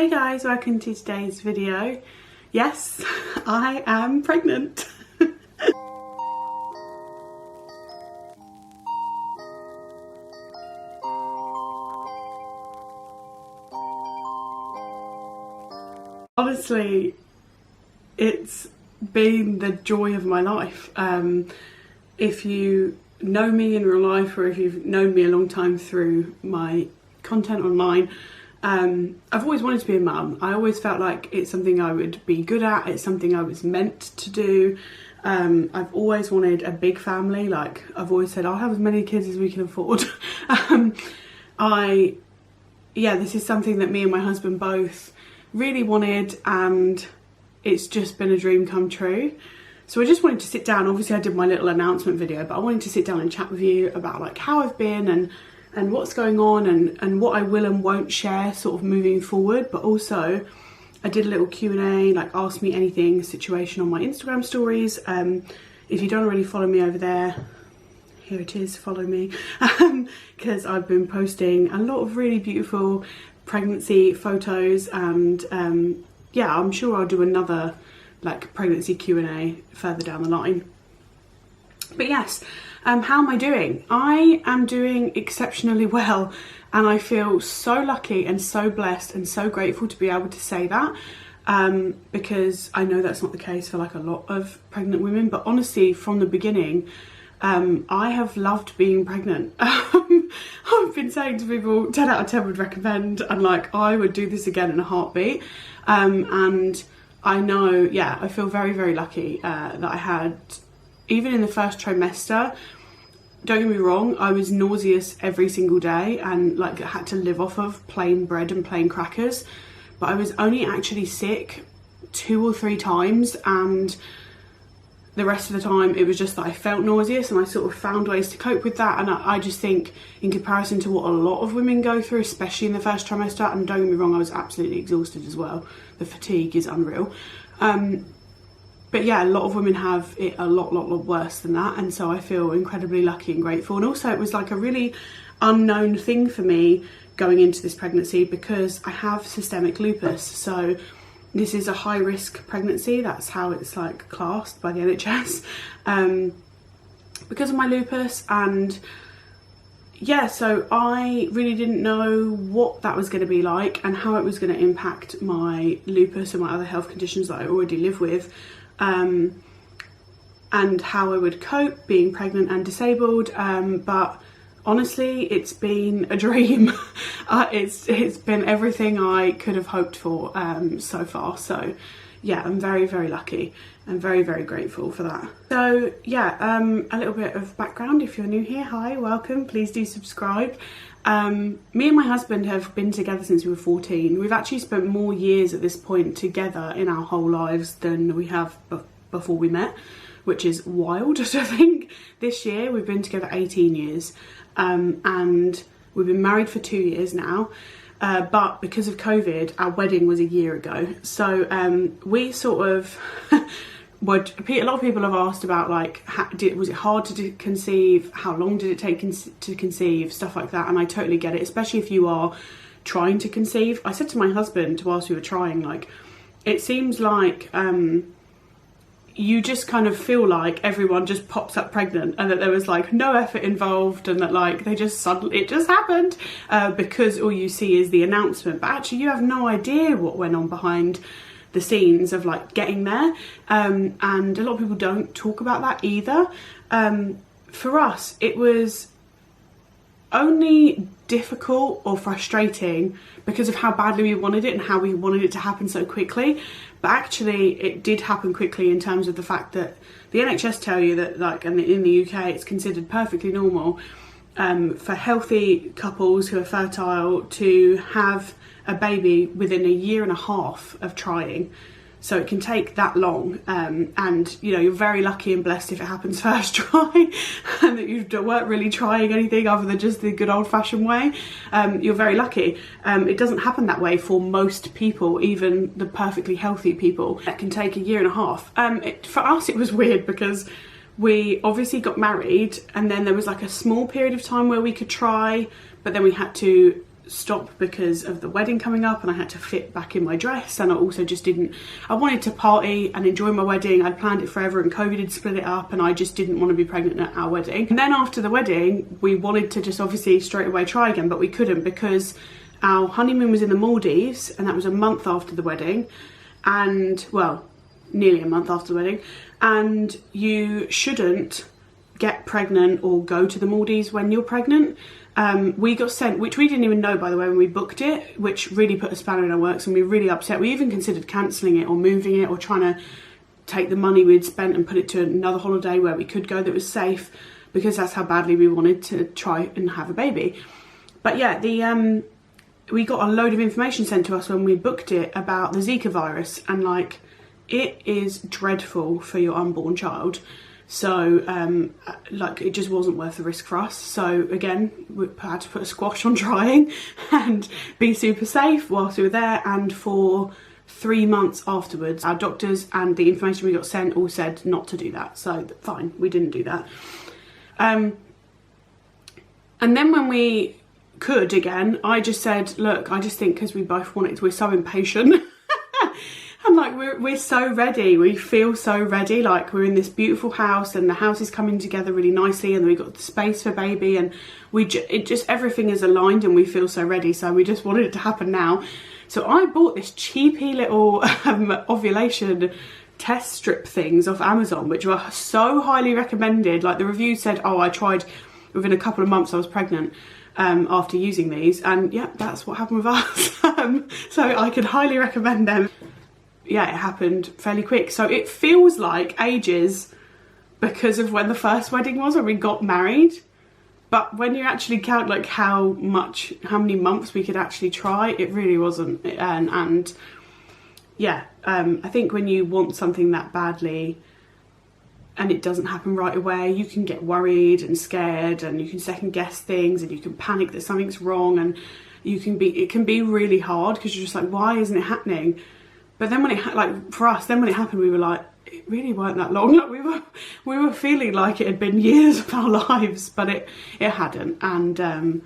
Hey guys, welcome to today's video. Yes, I am pregnant. Honestly, it's been the joy of my life. If you know me in real life, or if you've known me a long time through my content online, I've always wanted to be a mum. I always felt like it's something I would be good at, it's something I was meant to do. I've always wanted a big family. Like, I've always said I'll have as many kids as we can afford. This is something that me and my husband both really wanted, and it's just been a dream come true. So I just wanted to sit down. Obviously I did my little announcement video, but I wanted to sit down and chat with you about like how I've been and what's going on and what I will and won't share sort of moving forward. But also I did a little Q&A, like ask me anything situation on my Instagram stories. If you don't already follow me over there, here it is, follow me, because I've been posting a lot of really beautiful pregnancy photos, and yeah, I'm sure I'll do another like pregnancy Q&A further down the line. But yes, how am I doing? I am doing exceptionally well, and I feel so lucky and so blessed and so grateful to be able to say that, because I know that's not the case for like a lot of pregnant women. But honestly, from the beginning, I have loved being pregnant. I've been saying to people 10 out of 10 would recommend, and like I would do this again in a heartbeat. And I know, yeah, I feel very, very lucky that I had, even in the first trimester, don't get me wrong, I was nauseous every single day and like had to live off of plain bread and plain crackers. But I was only actually sick 2 or 3 times, and the rest of the time it was just that I felt nauseous, and I sort of found ways to cope with that. And I just think, in comparison to what a lot of women go through, especially in the first trimester, and don't get me wrong, I was absolutely exhausted as well. The fatigue is unreal. But yeah, a lot of women have it a lot worse than that, and so I feel incredibly lucky and grateful. And also it was like a really unknown thing for me going into this pregnancy, because I have systemic lupus. So this is a high risk pregnancy, that's how it's like classed by the NHS, because of my lupus. And yeah, so I really didn't know what that was going to be like and how it was going to impact my lupus and my other health conditions that I already live with, and how I would cope being pregnant and disabled. But honestly, it's been a dream. It's been everything I could have hoped for so far. So yeah, I'm very, very lucky and very, very grateful for that. So yeah, a little bit of background if you're new here. Hi, welcome, please do subscribe. Me and my husband have been together since we were 14. We've actually spent more years at this point together in our whole lives than we have before we met, which is wild to think. This year we've been together 18 years, and we've been married for 2 years now. But because of COVID, our wedding was a year ago. So we sort of a lot of people have asked about like, was it hard to conceive? How long did it take to conceive? Stuff like that. And I totally get it, especially if you are trying to conceive. I said to my husband whilst we were trying, like, it seems like you just kind of feel like everyone just pops up pregnant, and that there was like no effort involved, and that like it just happened, because all you see is the announcement, but actually you have no idea what went on behind the scenes of like getting there. And a lot of people don't talk about that either. For us, it was only difficult or frustrating because of how badly we wanted it and how we wanted it to happen so quickly. But actually it did happen quickly, in terms of the fact that the NHS tell you that, like, in the UK it's considered perfectly normal for healthy couples who are fertile to have a baby within a year and a half of trying. So it can take that long, and you know, you're very lucky and blessed if it happens first try, and that you weren't really trying anything other than just the good old-fashioned way. You're very lucky. It doesn't happen that way for most people, even the perfectly healthy people. It can take a year and a half. For us it was weird because we obviously got married, and then there was like a small period of time where we could try, but then we had to stop because of the wedding coming up, and I had to fit back in my dress, and I also just didn't, I wanted to party and enjoy my wedding. I'd planned it forever and COVID had split it up, and I just didn't want to be pregnant at our wedding. And then after the wedding, we wanted to just obviously straight away try again, but we couldn't because our honeymoon was in the Maldives, and that was a month after the wedding, and well, nearly a month after the wedding, and you shouldn't get pregnant or go to the Maldives when you're pregnant. We got sent, which we didn't even know by the way when we booked it, which really put a spanner in our works, and we were really upset. We even considered cancelling it or moving it or trying to take the money we'd spent and put it to another holiday where we could go that was safe, because that's how badly we wanted to try and have a baby. But yeah, we got a load of information sent to us when we booked it about the Zika virus, and like, it is dreadful for your unborn child. So like, it just wasn't worth the risk for us. So again, we had to put a squash on trying and be super safe whilst we were there. And for 3 months afterwards, our doctors and the information we got sent all said not to do that. So fine, we didn't do that. And then when we could again, I just said, look, I just think because we both wanted, we're so impatient. And like, we're so ready, we feel so ready, like we're in this beautiful house and the house is coming together really nicely, and we've got the space for baby, and it just everything is aligned and we feel so ready, so we just wanted it to happen now. So I bought this cheapy little ovulation test strip things off Amazon, which were so highly recommended. Like, the reviews said, oh, I tried within a couple of months I was pregnant after using these, and yeah, that's what happened with us. So I could highly recommend them. Yeah, it happened fairly quick. So it feels like ages because of when the first wedding was, when we got married. But when you actually count like how many months we could actually try, it really wasn't. And yeah, I think when you want something that badly and it doesn't happen right away, you can get worried and scared, and you can second guess things, and you can panic that something's wrong, and it can be really hard because you're just like, why isn't it happening? But then when for us, when it happened, we were like, it really weren't that long. Like, we were feeling like it had been years of our lives, but it hadn't. And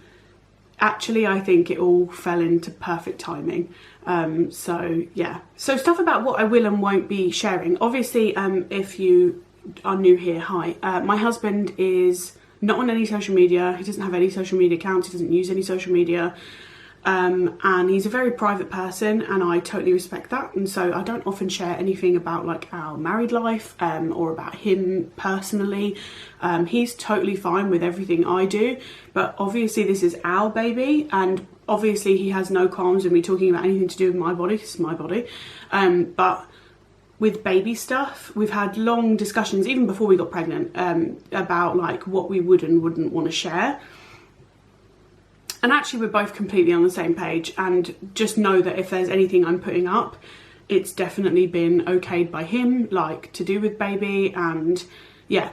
actually, I think it all fell into perfect timing. So yeah. So stuff about what I will and won't be sharing. Obviously, if you are new here, hi. My husband is not on any social media. He doesn't have any social media accounts. He doesn't use any social media. And he's a very private person, and I totally respect that, and so I don't often share anything about like our married life or about him personally. He's totally fine with everything I do, but obviously this is our baby, and obviously he has no qualms with me talking about anything to do with my body. It's my body. But with baby stuff, we've had long discussions even before we got pregnant about like what we would and wouldn't want to share. And actually, we're both completely on the same page, and just know that if there's anything I'm putting up, it's definitely been okayed by him, like to do with baby, and yeah,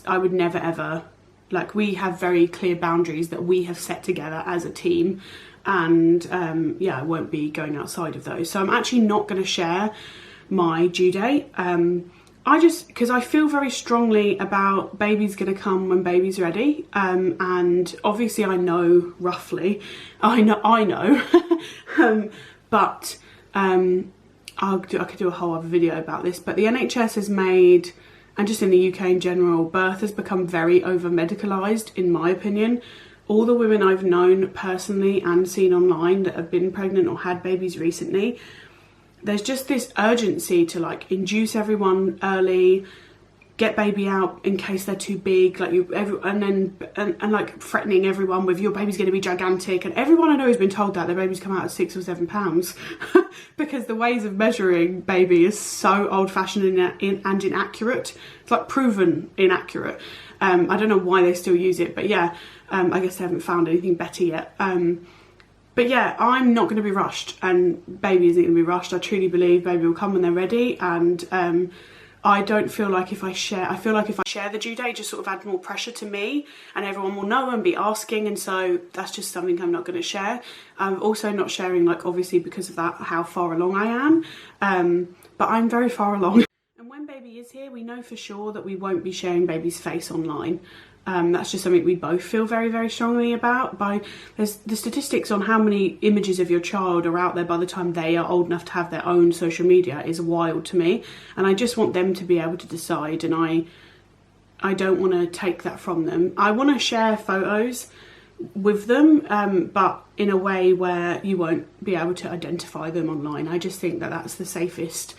I would never ever, like, we have very clear boundaries that we have set together as a team, and yeah, I won't be going outside of those. So I'm actually not going to share my due date. Because I feel very strongly about baby's going to come when baby's ready, and obviously I know roughly, I know, but I could do a whole other video about this, but the NHS has made, and just in the UK in general, birth has become very over medicalised, in my opinion. All the women I've known personally and seen online that have been pregnant or had babies recently, there's just this urgency to like induce everyone early, get baby out in case they're too big, like and like threatening everyone with your baby's going to be gigantic. And everyone I know has been told that their babies come out at 6 or 7 pounds because the ways of measuring baby is so old-fashioned and inaccurate. It's like proven inaccurate. I don't know why they still use it, but yeah, I guess they haven't found anything better yet. But yeah, I'm not going to be rushed, and baby isn't going to be rushed. I truly believe baby will come when they're ready, and I don't feel like if I share the due date, just sort of add more pressure to me, and everyone will know and be asking, and so that's just something I'm not going to share. I'm also not sharing, like, obviously because of that, how far along I am, but I'm very far along. And when baby is here, we know for sure that we won't be sharing baby's face online. That's just something we both feel very, very strongly about. There's the statistics on how many images of your child are out there by the time they are old enough to have their own social media is wild to me. And I just want them to be able to decide, and I don't want to take that from them. I want to share photos with them, but in a way where you won't be able to identify them online. I just think that that's the safest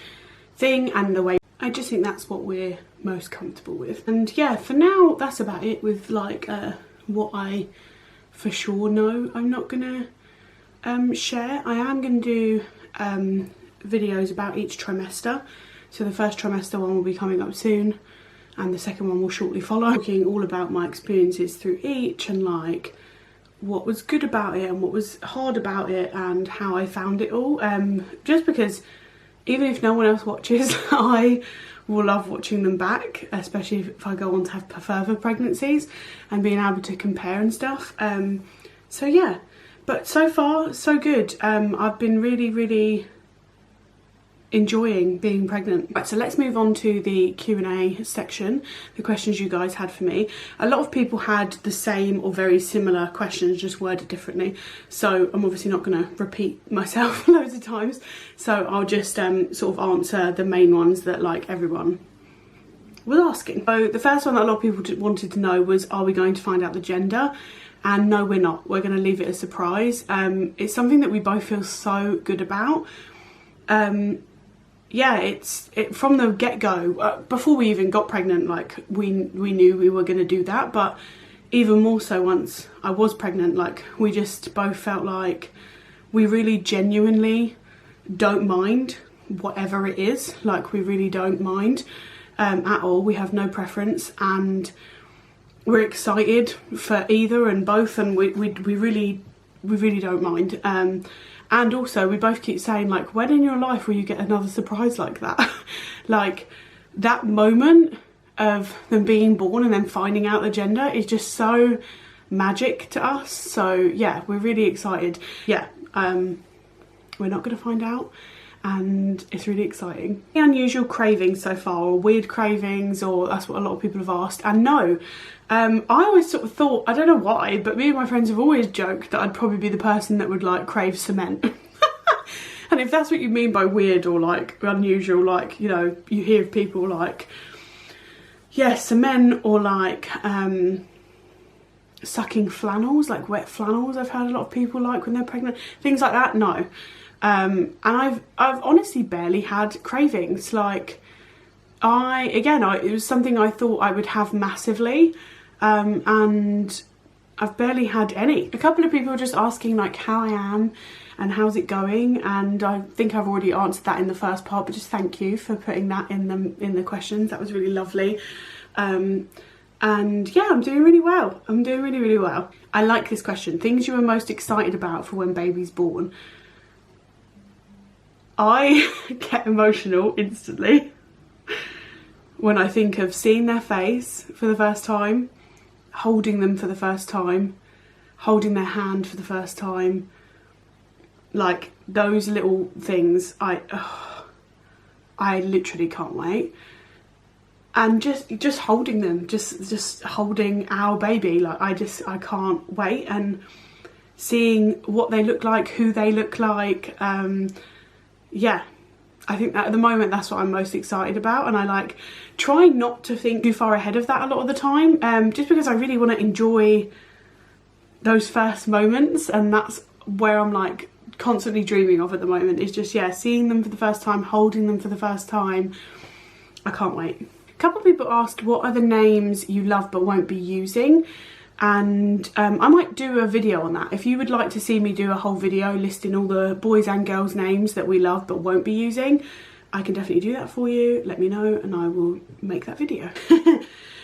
thing, and the way, I just think that's what we're most comfortable with. And yeah, for now that's about it with like what I for sure know I'm not gonna share. I am gonna do videos about each trimester. So the first trimester one will be coming up soon, and the second one will shortly follow, talking all about my experiences through each, and like what was good about it and what was hard about it and how I found it all. Just because even if no one else watches, I will love watching them back, especially if I go on to have further pregnancies and being able to compare and stuff. So yeah, but so far so good. I've been really enjoying being pregnant. Right, so let's move on to the Q&A section, the questions you guys had for me. A lot of people had the same or very similar questions, just worded differently, so I'm obviously not going to repeat myself loads of times, so I'll just sort of answer the main ones that like everyone was asking. So the first one that a lot of people wanted to know was, are we going to find out the gender? And no, we're not. We're going to leave it a surprise. It's something that we both feel so good about. Yeah, it's from the get-go, before we even got pregnant, like we knew we were going to do that, but even more so once I was pregnant, like we just both felt like we really genuinely don't mind whatever it is. Like we really don't mind at all. We have no preference, and we're excited for either and both, and we really don't mind. And also we both keep saying, like, when in your life will you get another surprise like that? Like that moment of them being born and then finding out the gender is just so magic to us. So yeah, we're really excited. Yeah, we're not going to find out, and it's really exciting. The unusual cravings so far, or weird cravings, or that's what a lot of people have asked. And no, I always sort of thought, I don't know why, but me and my friends have always joked that I'd probably be the person that would like crave cement. And if that's what you mean by weird or like unusual, like, you know, you hear of people like, yeah, cement, or like sucking flannels, like wet flannels, I've heard a lot of people like when they're pregnant, things like that, no. And I've honestly barely had cravings. Like it was something I thought I would have massively, and I've barely had any. A couple of people are just asking like how I am and how's it going, and I think I've already answered that in the first part, but just thank you for putting that in the questions. That was really lovely. And yeah, I'm doing really well. I'm doing really well. I like this question. Things you were most excited about for when baby's born. I get emotional instantly when I think of seeing their face for the first time, holding them for the first time, holding their hand for the first time. Like those little things, I literally can't wait. And just holding them, just holding our baby, like I can't wait. And seeing what they look like, who they look like, yeah, I think that at the moment that's what I'm most excited about, and I like try not to think too far ahead of that a lot of the time, just because I really want to enjoy those first moments, and that's where I'm like constantly dreaming of at the moment, is just, yeah, seeing them for the first time, holding them for the first time. I can't wait. A couple of people asked, what are the names you love but won't be using? And I might do a video on that. If you would like to see me do a whole video listing all the boys and girls names that we love but won't be using, I can definitely do that for you. Let me know and I will make that video.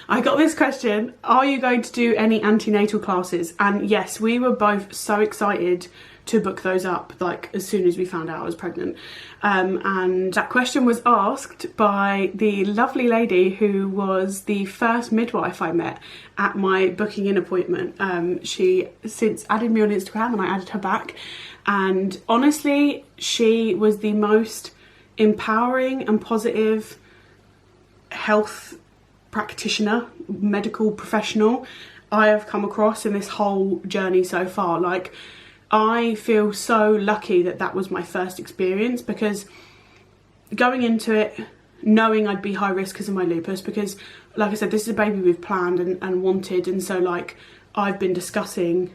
I got this question, are you going to do any antenatal classes? And yes, we were both so excited to book those up, like as soon as we found out I was pregnant. And that question was asked by the lovely lady who was the first midwife I met at my booking in appointment. She since added me on Instagram and I added her back, and honestly she was the most empowering and positive health practitioner, medical professional I have come across in this whole journey so far. Like, I feel so lucky that that was my first experience, because going into it knowing I'd be high risk because of my lupus, because like I said, this is a baby we've planned and wanted, and so like I've been discussing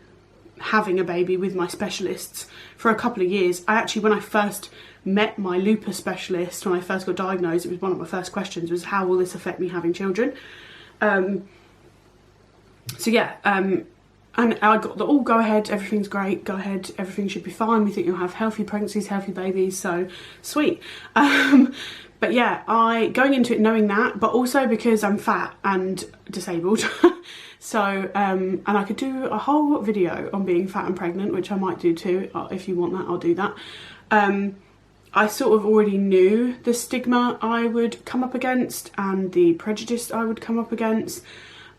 having a baby with my specialists for a couple of years. I actually, when I first met my lupus specialist, when I first got diagnosed, it was one of my first questions was, how will this affect me having children? So yeah, and I got the all go ahead, everything's great, go ahead, everything should be fine, we think you'll have healthy pregnancies, healthy babies, so sweet. But yeah, going into it knowing that, but also because I'm fat and disabled, so and I could do a whole video on being fat and pregnant, which I might do too. If you want that, I'll do that. I sort of already knew the stigma I would come up against and the prejudice I would come up against,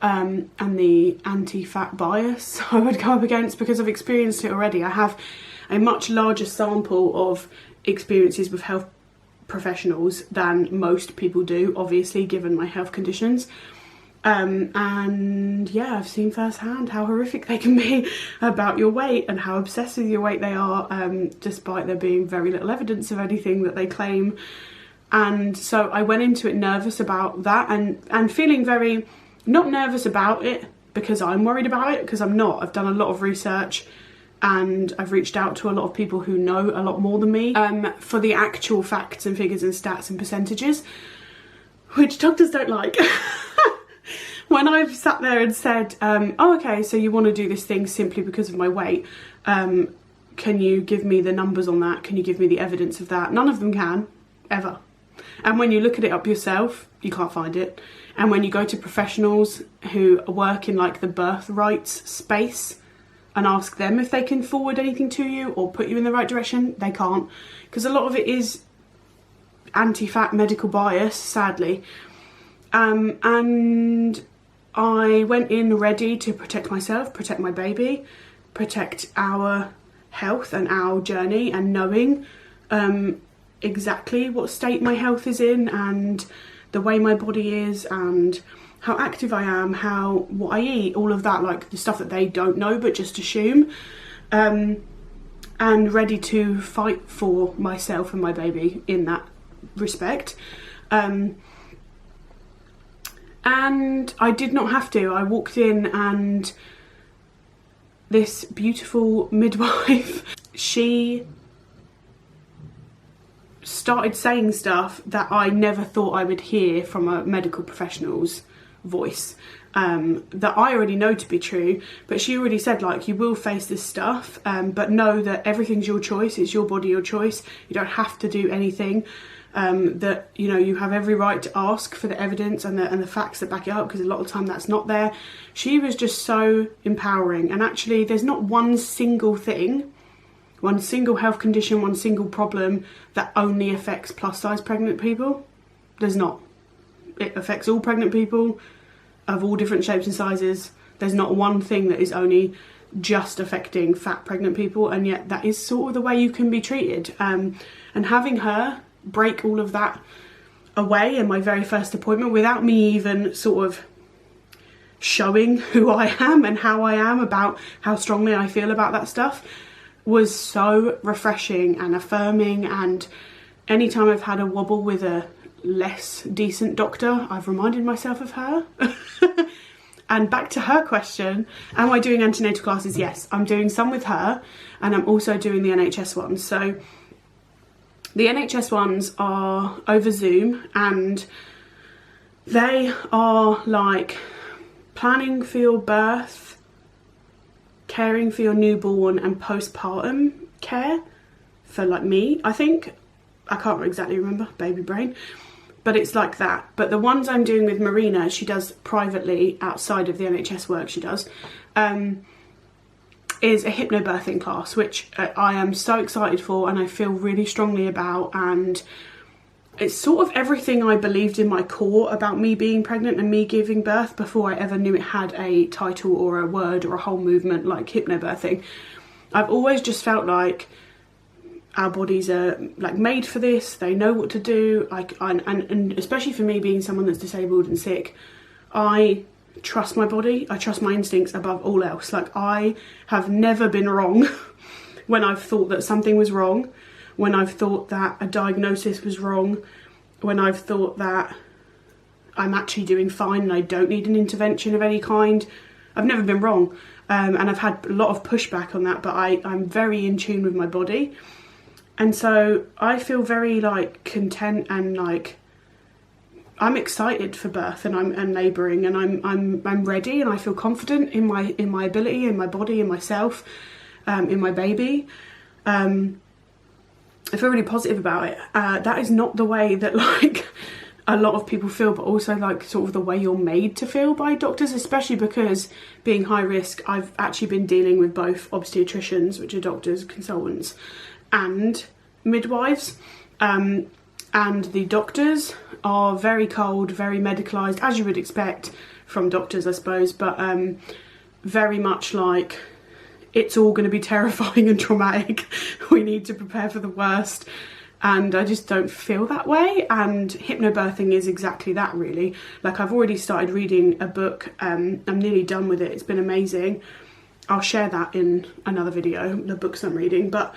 and the anti-fat bias I would come up against, because I've experienced it already. I have a much larger sample of experiences with health professionals than most people do, obviously, given my health conditions. And yeah, I've seen firsthand how horrific they can be about your weight and how obsessed with your weight they are, despite there being very little evidence of anything that they claim. And so I went into it nervous about that, and feeling very, not nervous about it because I'm worried about it, because I'm not. I've done a lot of research and I've reached out to a lot of people who know a lot more than me, for the actual facts and figures and stats and percentages, which doctors don't like. When I've sat there and said, oh, okay, so you want to do this thing simply because of my weight, can you give me the numbers on that? Can you give me the evidence of that? None of them can, ever. And when you look at it up yourself, you can't find it. And when you go to professionals who work in like the birth rights space and ask them if they can forward anything to you or put you in the right direction, they can't. Because a lot of it is anti-fat medical bias, sadly. And I went in ready to protect myself, protect my baby, protect our health and our journey, and knowing exactly what state my health is in and the way my body is and how active I am, what I eat, all of that, like the stuff that they don't know but just assume, and ready to fight for myself and my baby in that respect. And I did not have to. I walked in and this beautiful midwife, she started saying stuff that I never thought I would hear from a medical professional's voice, that I already know to be true, but she already said, like, you will face this stuff, but know that everything's your choice, it's your body, your choice, you don't have to do anything. That, you know, you have every right to ask for the evidence and the facts that back it up, because a lot of the time that's not there. She was just so empowering, and actually there's not one single thing, one single health condition, one single problem that only affects plus size pregnant people. There's not. It affects all pregnant people of all different shapes and sizes. There's not one thing that is only just affecting fat pregnant people, and yet that is sort of the way you can be treated. And having her break all of that away in my very first appointment without me even sort of showing who I am and how I am about how strongly I feel about that stuff was so refreshing and affirming. And anytime I've had a wobble with a less decent doctor, I've reminded myself of her. And back to her question, am I doing antenatal classes? Yes, I'm doing some with her, and I'm also doing the NHS ones. So the NHS ones are over Zoom, and they are like planning for your birth, caring for your newborn, and postpartum care for, like, me, I think. I can't exactly remember, baby brain, but it's like that. But the ones I'm doing with Marina, she does privately outside of the NHS work she does, is a hypnobirthing class, which I am so excited for and I feel really strongly about, and it's sort of everything I believed in my core about me being pregnant and me giving birth before I ever knew it had a title or a word or a whole movement like hypnobirthing. I've always just felt like our bodies are like made for this, they know what to do. Like, and especially for me being someone that's disabled and sick, I trust my body, I trust my instincts above all else. Like, I have never been wrong when I've thought that something was wrong, when I've thought that a diagnosis was wrong, when I've thought that I'm actually doing fine and I don't need an intervention of any kind. I've never been wrong, and I've had a lot of pushback on that, but I'm very in tune with my body, and so I feel very like content and like I'm excited for birth and labouring, and I'm ready, and I feel confident in my ability, in my body, in myself, in my baby. I feel really positive about it. That is not the way that like a lot of people feel, but also like sort of the way you're made to feel by doctors, especially because being high risk, I've actually been dealing with both obstetricians, which are doctors, consultants, and midwives. And the doctors are very cold, very medicalised, as you would expect from doctors, I suppose, but very much like it's all going to be terrifying and traumatic. We need to prepare for the worst. And I just don't feel that way, and hypnobirthing is exactly that, really. Like, I've already started reading a book, I'm nearly done with it, it's been amazing. I'll share that in another video, the books I'm reading, but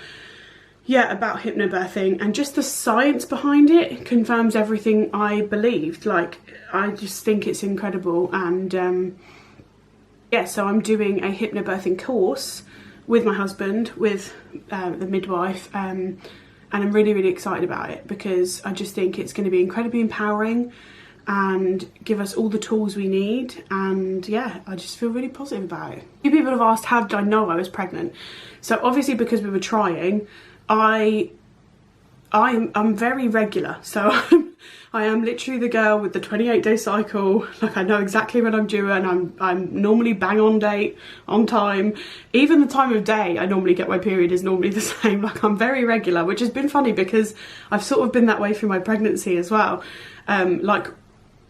yeah, about hypnobirthing, and just the science behind it confirms everything I believed. Like, I just think it's incredible, and yeah, so I'm doing a hypnobirthing course with my husband, with the midwife, and I'm really, really excited about it because I just think it's going to be incredibly empowering and give us all the tools we need. And yeah, I just feel really positive about it. A few people have asked, how did I know I was pregnant? So obviously, because we were trying, I'm very regular. So I am literally the girl with the 28-day cycle. Like, I know exactly when I'm due, and I'm normally bang on date, on time. Even the time of day I normally get my period is normally the same. Like, I'm very regular, which has been funny because I've sort of been that way through my pregnancy as well. Like,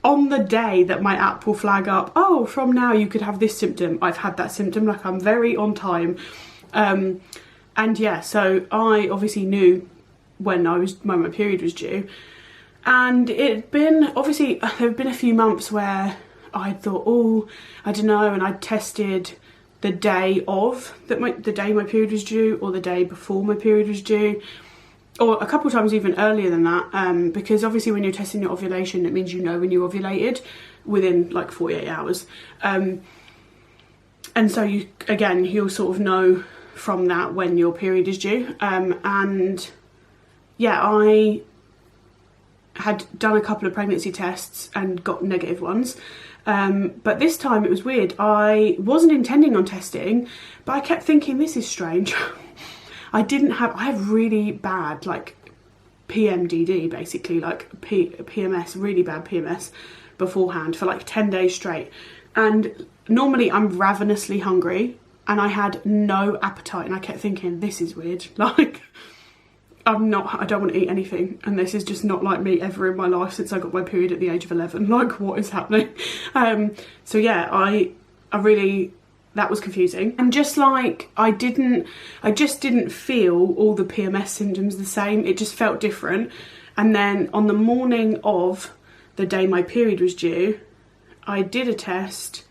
on the day that my app will flag up, oh, from now you could have this symptom, I've had that symptom. Like, I'm very on time. And yeah, so I obviously knew when my period was due. And it'd been, obviously, there have been a few months where I thought, oh, I don't know, and I tested the day of, the day my period was due, or the day before my period was due, or a couple of times even earlier than that, because obviously when you're testing your ovulation, it means you know when you ovulated within like 48 hours. And so you'll sort of know from that when your period is due. And yeah, I had done a couple of pregnancy tests and got negative ones, but this time it was weird. I wasn't intending on testing, but I kept thinking, this is strange. I have really bad like PMDD, basically, like PMS, really bad PMS beforehand for like 10 days straight, and normally I'm ravenously hungry, and I had no appetite, and I kept thinking, this is weird. Like, I don't want to eat anything, and this is just not like me ever in my life since I got my period at the age of 11. Like, what is happening? So yeah, I really, that was confusing. And just like, I just didn't feel all the PMS symptoms the same. It just felt different. And then on the morning of the day my period was due, I did a test,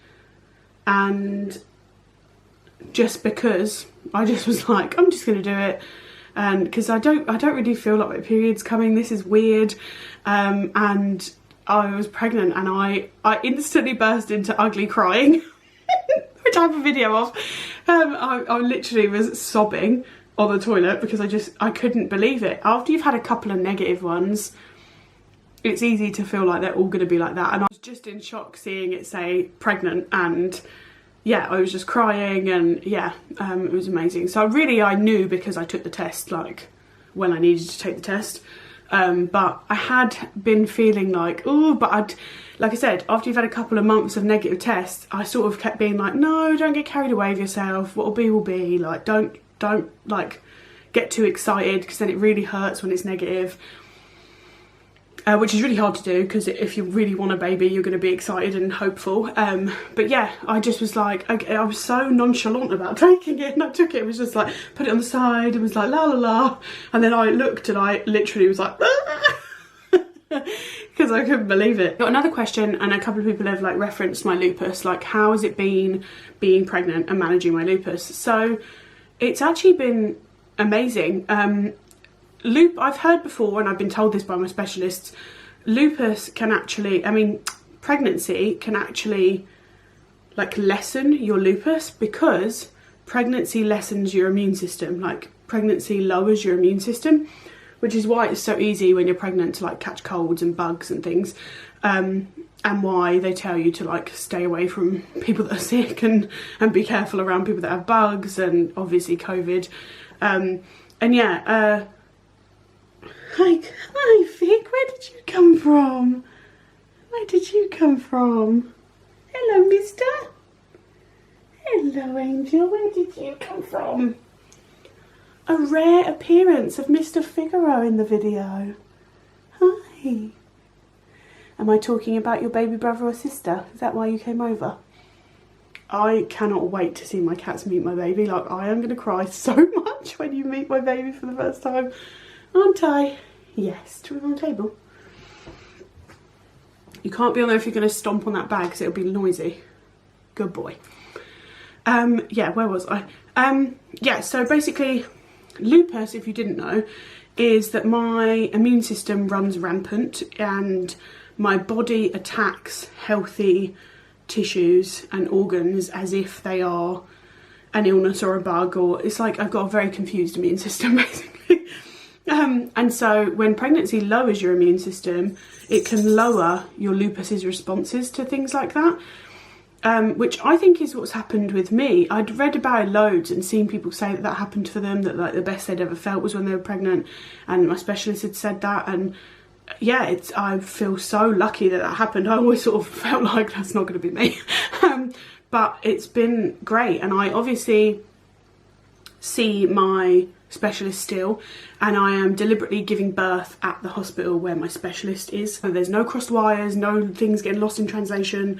and just because I just was like, I'm just gonna do it. And because I don't really feel like my period's coming, this is weird, and I was pregnant, and I instantly burst into ugly crying, which I have a video of. I literally was sobbing on the toilet because I couldn't believe it. After you've had a couple of negative ones, it's easy to feel like they're all going to be like that, and I was just in shock seeing it say pregnant, and yeah, I was just crying, and yeah, it was amazing. So I knew because I took the test, like, when I needed to take the test. But I had been feeling like, oh, but like I said, after you've had a couple of months of negative tests, I sort of kept being like, no, don't get carried away with yourself. What'll be will be. Like, don't like get too excited, because then it really hurts when it's negative. which is really hard to do because if you really want a baby, you're going to be excited and hopeful. But yeah, I just was like, I was so nonchalant about taking it, and I took it. It was just like, put it on the side. It was like, la la la. And then I looked and I literally was like, because I couldn't believe it. Got another question, and a couple of people have like referenced my lupus, like how has it been being pregnant and managing my lupus? So it's actually been amazing. I've heard before, and I've been told this by my specialists, lupus can actually, I mean, pregnancy can actually like lessen your lupus, because pregnancy lessens your immune system. Like pregnancy lowers your immune system, which is why it's so easy when you're pregnant to like catch colds and bugs and things, and why they tell you to like stay away from people that are sick and be careful around people that have bugs and obviously COVID. And yeah, hi Vic, where did you come from? Where did you come from? Hello, mister. Hello, Angel, where did you come from? A rare appearance of Mr. Figaro in the video. Hi. Am I talking about your baby brother or sister? Is that why you came over? I cannot wait to see my cats meet my baby. Like, I am going to cry so much when you meet my baby for the first time. Aren't I? Yes. Do we on the table? You can't be on there if you're going to stomp on that bag because it'll be noisy. Good boy. Yeah, where was I? Yeah, so basically, lupus, if you didn't know, is that my immune system runs rampant and my body attacks healthy tissues and organs as if they are an illness or a bug, or it's like I've got a very confused immune system basically. And so when pregnancy lowers your immune system, it can lower your lupus's responses to things like that. Which I think is what's happened with me. I'd read about it loads and seen people say that happened for them, that like the best they'd ever felt was when they were pregnant, and my specialist had said that, and yeah, I feel so lucky that happened. I always sort of felt like that's not going to be me. But it's been great, and I obviously see my specialist still, and I am deliberately giving birth at the hospital where my specialist is. So there's no crossed wires, no things getting lost in translation.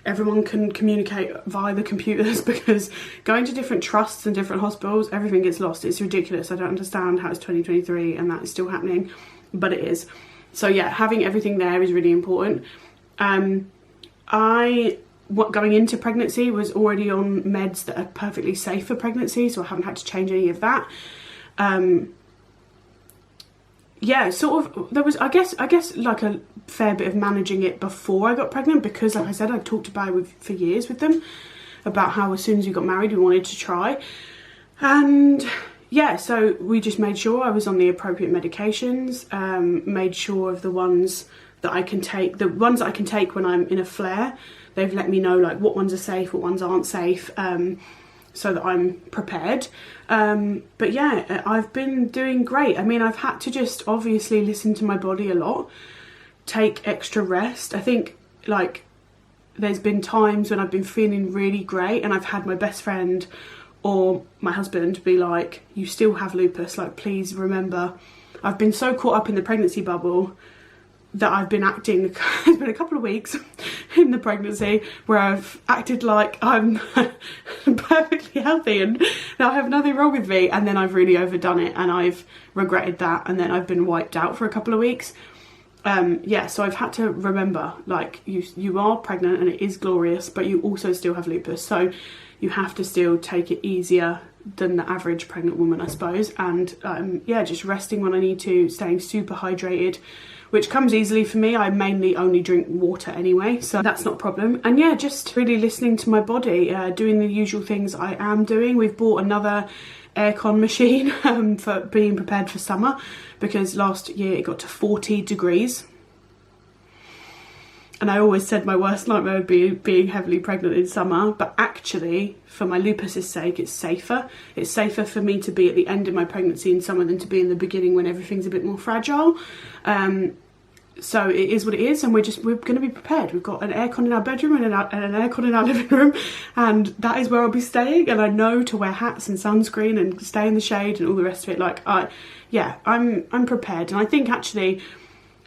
Everyone can communicate via the computers, because going to different trusts and different hospitals, everything gets lost. It's ridiculous. I don't understand how it's 2023 and that is still happening, but it is. So yeah, having everything there is really important. Going into pregnancy was already on meds that are perfectly safe for pregnancy, so I haven't had to change any of that. Yeah, sort of, there was, I guess like a fair bit of managing it before I got pregnant, because like I said, I talked about it for years with them about how as soon as we got married we wanted to try. And yeah, so we just made sure I was on the appropriate medications, made sure of the ones that I can take, when I'm in a flare. They've let me know like what ones are safe, what ones aren't safe, so that I'm prepared. But yeah, I've been doing great. I mean, I've had to just obviously listen to my body a lot, take extra rest. I think like there's been times when I've been feeling really great and I've had my best friend or my husband be like, you still have lupus, like please remember. I've been so caught up in the pregnancy bubble that I've been acting, it's been a couple of weeks in the pregnancy where I've acted like I'm perfectly healthy and I have nothing wrong with me, and then I've really overdone it and I've regretted that, and then I've been wiped out for a couple of weeks. Yeah, so I've had to remember, like, you are pregnant and it is glorious, but you also still have lupus, so you have to still take it easier than the average pregnant woman, I suppose. And yeah, just resting when I need to, staying super hydrated, which comes easily for me. I mainly only drink water anyway, so that's not a problem. And yeah, just really listening to my body, doing the usual things I am doing. We've bought another aircon machine for being prepared for summer, because last year it got to 40 degrees. And I always said my worst nightmare would be being heavily pregnant in summer, but actually, for my lupus's sake, it's safer. It's safer for me to be at the end of my pregnancy in summer than to be in the beginning when everything's a bit more fragile. So it is what it is, and we're going to be prepared. We've got an aircon in our bedroom and an aircon in our living room, and that is where I'll be staying. And I know to wear hats and sunscreen and stay in the shade and all the rest of it. Like, I'm prepared, and I think actually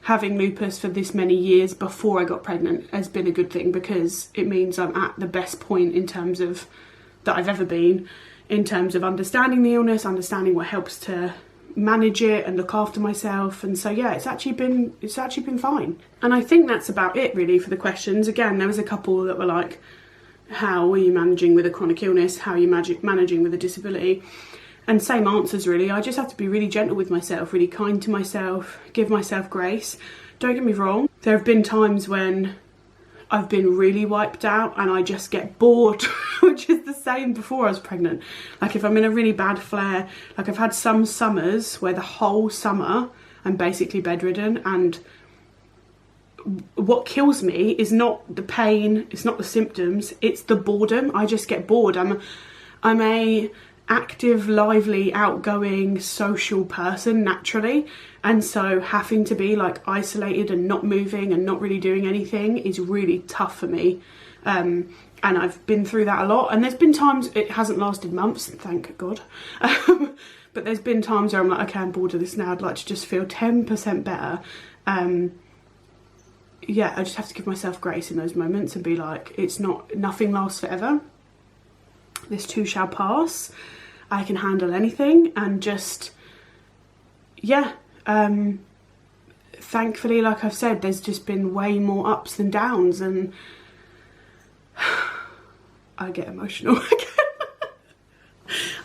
having lupus for this many years before I got pregnant has been a good thing, because it means I'm at the best point in terms of that I've ever been, in terms of understanding the illness, understanding what helps to manage it and look after myself. And so yeah, it's actually been fine. And I think that's about it really for the questions. Again, there was a couple that were like, how are you managing with a chronic illness? How are you managing with a disability? And same answers really. I just have to be really gentle with myself, really kind to myself, give myself grace. Don't get me wrong, there have been times when I've been really wiped out and I just get bored, which is the same before I was pregnant. Like if I'm in a really bad flare, like I've had some summers where the whole summer I'm basically bedridden, and what kills me is not the pain, it's not the symptoms, it's the boredom. I just get bored. I'm a active, lively, outgoing, social person naturally, and so having to be like isolated and not moving and not really doing anything is really tough for me. And I've been through that a lot, and there's been times, it hasn't lasted months, thank God, but there's been times where I'm like, okay, I'm bored of this now, I'd like to just feel 10% better. Yeah, I just have to give myself grace in those moments and be like, nothing lasts forever. This too shall pass. I can handle anything, and just, yeah, thankfully, like I've said, there's just been way more ups than downs, and I get emotional again.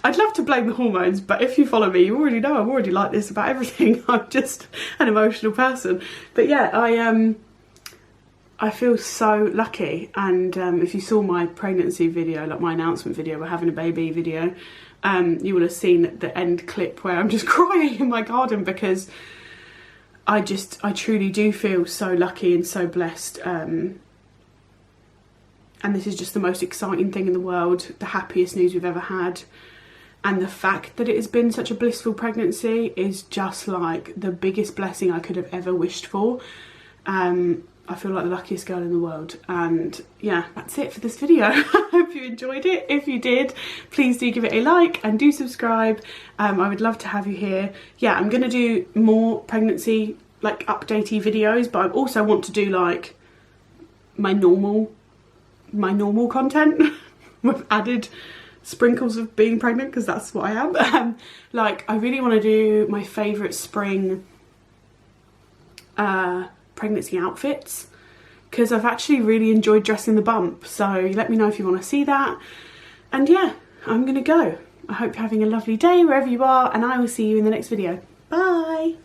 I'd love to blame the hormones, but if you follow me, you already know I'm already like this about everything. I'm just an emotional person. But yeah, I feel so lucky, and if you saw my pregnancy video, like my announcement video, we're having a baby video, you will have seen the end clip where I'm just crying in my garden, because I truly do feel so lucky and so blessed, and this is just the most exciting thing in the world, the happiest news we've ever had, and the fact that it has been such a blissful pregnancy is just like the biggest blessing I could have ever wished for. I feel like the luckiest girl in the world. And yeah, that's it for this video. I hope you enjoyed it. If you did, please do give it a like and do subscribe. I would love to have you here. Yeah, I'm gonna do more pregnancy like updatey videos, but I also want to do like my normal content with added sprinkles of being pregnant, because that's what I am. Like I really want to do my favourite spring pregnancy outfits, because I've actually really enjoyed dressing the bump, so let me know if you want to see that. And yeah, I'm gonna go. I hope you're having a lovely day wherever you are, and I will see you in the next video. Bye.